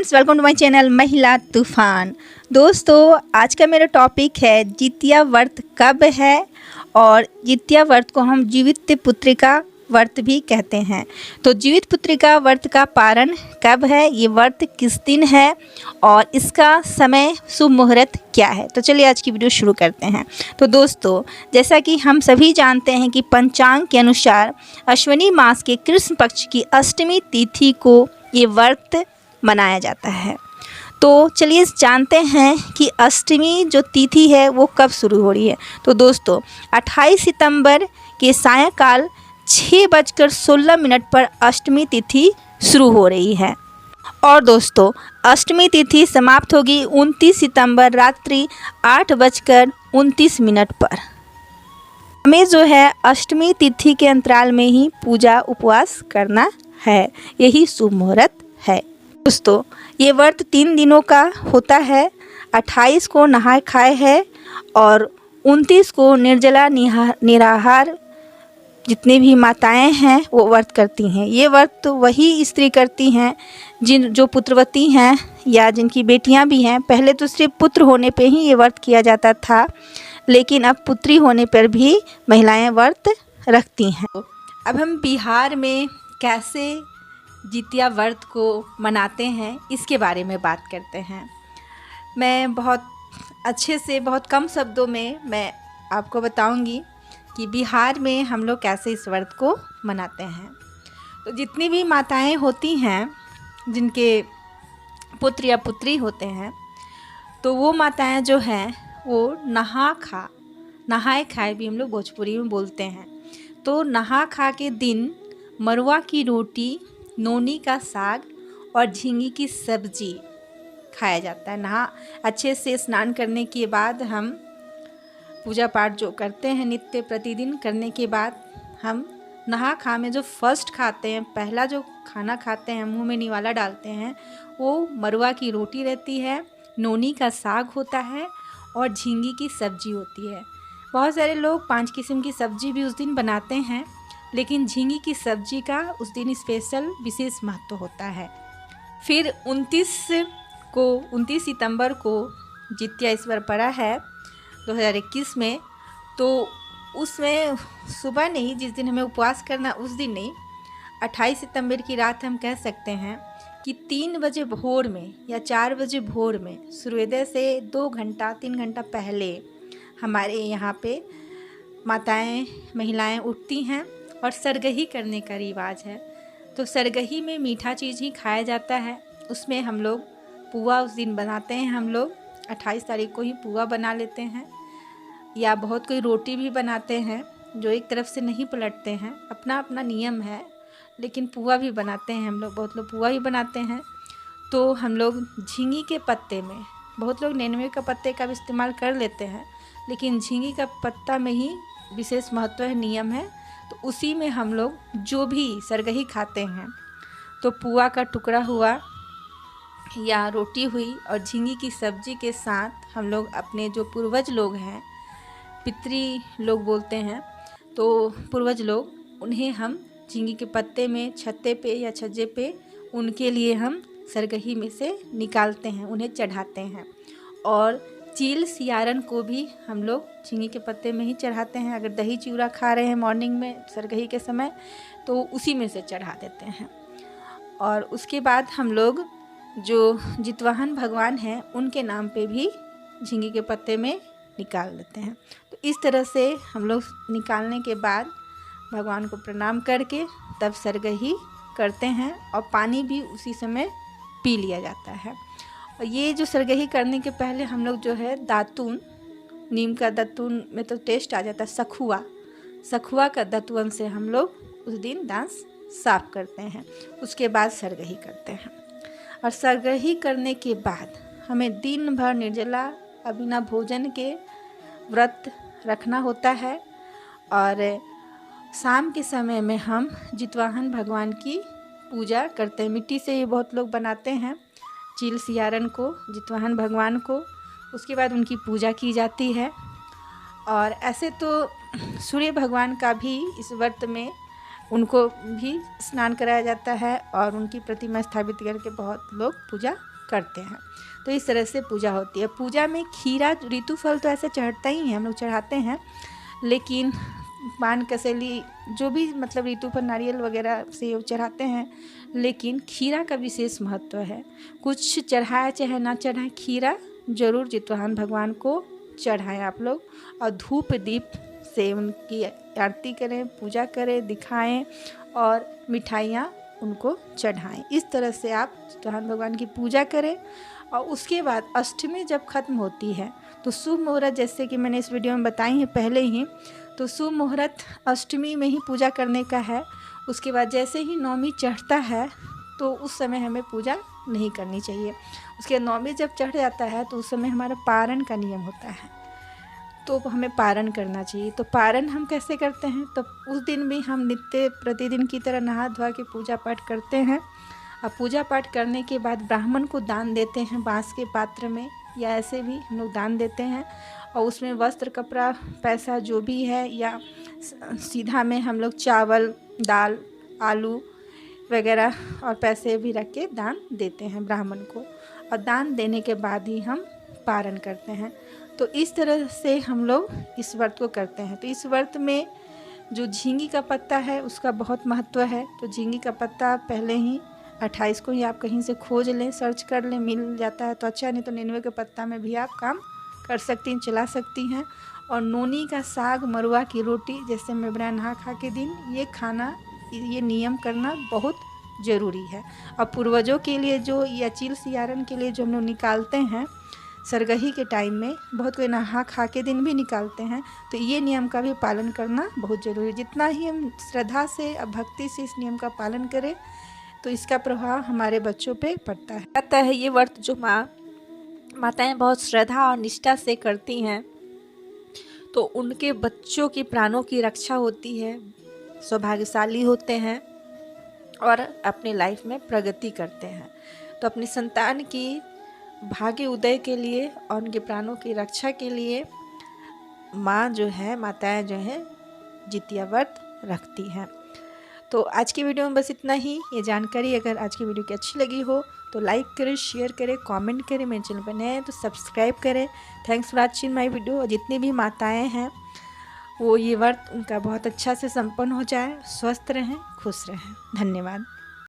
Friends, welcome to my channel Mahila Toofan. दोस्तों, आज का मेरा टॉपिक है जितिया व्रत कब है और जितिया व्रत को हम जीवित पुत्रिका व्रत भी कहते हैं। तो जीवित पुत्रिका व्रत का पारण कब है, ये व्रत किस दिन है और इसका समय शुभ मुहूर्त क्या है। तो चलिए आज की वीडियो शुरू करते हैं। तो दोस्तों, जैसा कि हम सभी जानते हैं कि पंचांग के अनुसार अश्विनी मास के कृष्ण पक्ष की अष्टमी तिथि को ये व्रत मनाया जाता है। तो चलिए जानते हैं कि अष्टमी जो तिथि है वो कब शुरू हो रही है। तो दोस्तों, 28 सितंबर के सायंकाल 6:16 पर अष्टमी तिथि शुरू हो रही है और दोस्तों अष्टमी तिथि समाप्त होगी 29 सितंबर रात्रि 8:29 पर। हमें जो है अष्टमी तिथि के अंतराल में ही पूजा उपवास करना है, यही शुभ मुहूर्त है। दोस्तों, ये व्रत 3 दिनों का होता है। 28 को नहाय खाए है और 29 को निर्जला निराहार जितनी भी माताएं हैं वो व्रत करती हैं। ये व्रत तो वही स्त्री करती हैं जो पुत्रवती हैं या जिनकी बेटियां भी हैं। पहले तो सिर्फ पुत्र होने पे ही ये व्रत किया जाता था, लेकिन अब पुत्री होने पर भी महिलाएं व्रत रखती हैं। अब हम बिहार में कैसे जितिया व्रत को मनाते हैं इसके बारे में बात करते हैं। मैं बहुत अच्छे से बहुत कम शब्दों में मैं आपको बताऊंगी कि बिहार में हम लोग कैसे इस व्रत को मनाते हैं। तो जितनी भी माताएं होती हैं जिनके पुत्र या पुत्री होते हैं, तो वो माताएं जो हैं वो नहाए खाए भी हम लोग भोजपुरी में बोलते हैं। तो नहा खा के दिन मरुआ की रोटी, नोनी का साग और झींगी की सब्जी खाया जाता है। अच्छे से स्नान करने के बाद हम पूजा पाठ जो करते हैं नित्य प्रतिदिन करने के बाद हम नहा खा में जो फर्स्ट खाते हैं, पहला जो खाना खाते हैं, मुंह में निवाला डालते हैं, वो मरुआ की रोटी रहती है, नोनी का साग होता है और झींगी की सब्जी होती है। बहुत सारे लोग 5 किस्म की सब्जी भी उस दिन बनाते हैं, लेकिन झींगी की सब्जी का उस दिन स्पेशल विशेष महत्व होता है। फिर 29 सितंबर को जितिया ईश्वर पड़ा है 2021 में। तो उसमें सुबह नहीं, जिस दिन हमें उपवास करना उस दिन नहीं, 28 सितंबर की रात हम कह सकते हैं कि 3 बजे भोर में या 4 बजे भोर में सूर्योदय से 2 घंटा 3 घंटा पहले हमारे यहाँ पे माताएं महिलाएं उठती हैं और सरगही करने का रिवाज है। तो सरगही में मीठा चीज़ ही खाया जाता है। उसमें हम लोग पुआ उस दिन बनाते हैं। हम लोग 28 तारीख को ही पुआ बना लेते हैं, या बहुत कोई रोटी भी बनाते हैं जो एक तरफ से नहीं पलटते हैं, अपना अपना नियम है। लेकिन पुआ भी बनाते हैं हम लोग, बहुत लोग पुआ ही बनाते हैं। तो हम लोग झींगी के पत्ते में, बहुत लोग नेनुए का पत्ते का भी इस्तेमाल कर लेते हैं, लेकिन झींगी का पत्ता में ही विशेष महत्व है, नियम है। तो उसी में हम लोग जो भी सरगही खाते हैं, तो पुआ का टुकड़ा हुआ या रोटी हुई और झींगी की सब्जी के साथ हम लोग अपने जो पूर्वज लोग हैं, पितरी लोग बोलते हैं, तो पूर्वज लोग, उन्हें हम झींगी के पत्ते में छत्ते पे या छज्जे पे उनके लिए हम सरगही में से निकालते हैं, उन्हें चढ़ाते हैं। और चील सियारन को भी हम लोग झींगी के पत्ते में ही चढ़ाते हैं। अगर दही चिवड़ा खा रहे हैं मॉर्निंग में सरगही के समय, तो उसी में से चढ़ा देते हैं। और उसके बाद हम लोग जो जितवाहन भगवान हैं उनके नाम पे भी झींगी के पत्ते में निकाल देते हैं। तो इस तरह से हम लोग निकालने के बाद भगवान को प्रणाम करके तब सरगही करते हैं और पानी भी उसी समय पी लिया जाता है। और ये जो सरगही करने के पहले हम लोग जो है दातून, नीम का दातून में तो टेस्ट आ जाता है, सखुआ का दातून से हम लोग उस दिन दांत साफ करते हैं। उसके बाद सरगही करते हैं। और सरगही करने के बाद हमें दिन भर निर्जला बिना भोजन के व्रत रखना होता है। और शाम के समय में हम जितवाहन भगवान की पूजा करते हैं। मिट्टी से ही बहुत लोग बनाते हैं चील सियारन को, जितवाहन भगवान को। उसके बाद उनकी पूजा की जाती है। और ऐसे तो सूर्य भगवान का भी इस व्रत में उनको भी स्नान कराया जाता है और उनकी प्रतिमा स्थापित करके बहुत लोग पूजा करते हैं। तो इस तरह से पूजा होती है। पूजा में खीरा ऋतु फल तो ऐसे चढ़ता ही है, हम लोग चढ़ाते हैं, लेकिन पान कसेली जो भी मतलब ऋतु पर नारियल वगैरह से चढ़ाते हैं, लेकिन खीरा का विशेष महत्व है। कुछ चढ़ाए चाहे ना चढ़ाए, खीरा जरूर जितवाहन भगवान को चढ़ाएं आप लोग, और धूप दीप से उनकी आरती करें, पूजा करें, दिखाएं और मिठाइयाँ उनको चढ़ाएं। इस तरह से आप जितवाहन भगवान की पूजा करें। और उसके बाद अष्टमी जब ख़त्म होती है तो शुभ मुहूर्त, जैसे कि मैंने इस वीडियो में बताई है पहले ही, तो शुभ मुहूर्त अष्टमी में ही पूजा करने का है। उसके बाद जैसे ही नवमी चढ़ता है तो उस समय हमें पूजा नहीं करनी चाहिए। उसके नवमी जब चढ़ जाता है तो उस समय हमारा पारण का नियम होता है, तो हमें पारण करना चाहिए। तो पारण हम कैसे करते हैं, तो उस दिन भी हम नित्य प्रतिदिन की तरह नहा धोआ के पूजा पाठ करते हैं। और पूजा पाठ करने के बाद ब्राह्मण को दान देते हैं, बांस के पात्र में या ऐसे भी हम लोग दान देते हैं। और उसमें वस्त्र, कपड़ा, पैसा जो भी है, या सीधा में हम लोग चावल, दाल, आलू वगैरह और पैसे भी रख के दान देते हैं ब्राह्मण को। और दान देने के बाद ही हम पारण करते हैं। तो इस तरह से हम लोग इस व्रत को करते हैं। तो इस व्रत में जो झींगी का पत्ता है उसका बहुत महत्व है। तो झींगी का पत्ता पहले ही 28 को ही आप कहीं से खोज लें, सर्च कर लें, मिल जाता है तो अच्छा, नहीं तो 99 के पत्ता में भी आप काम कर सकती हैं, चला सकती हैं। और नोनी का साग, मरुआ की रोटी, जैसे में बना नहा खा के दिन ये खाना, ये नियम करना बहुत ज़रूरी है। और पूर्वजों के लिए जो या चील सियारन के लिए जो हम लोग निकालते हैं सरगही के टाइम में, बहुत कोई नहा खा के दिन भी निकालते हैं, तो ये नियम का भी पालन करना बहुत ज़रूरी है। जितना ही हम श्रद्धा से, भक्ति से इस नियम का पालन करें तो इसका प्रभाव हमारे बच्चों पे पड़ता है। कहता है ये व्रत जो माताएं बहुत श्रद्धा और निष्ठा से करती हैं तो उनके बच्चों की प्राणों की रक्षा होती है, सौभाग्यशाली होते हैं और अपनी लाइफ में प्रगति करते हैं। तो अपनी संतान की भाग्य उदय के लिए और उनके प्राणों की रक्षा के लिए माँ जो है, माताएं जो हैं, जितिया व्रत रखती हैं। तो आज की वीडियो में बस इतना ही। ये जानकारी अगर आज की वीडियो की अच्छी लगी हो तो लाइक करें, शेयर करें, कमेंट करें। मेरे चैनल पर नए हैं तो सब्सक्राइब करें। Thanks for watching my video. और जितनी भी माताएं हैं वो ये व्रत उनका बहुत अच्छा से संपन्न हो जाए, स्वस्थ रहें, खुश रहें। धन्यवाद।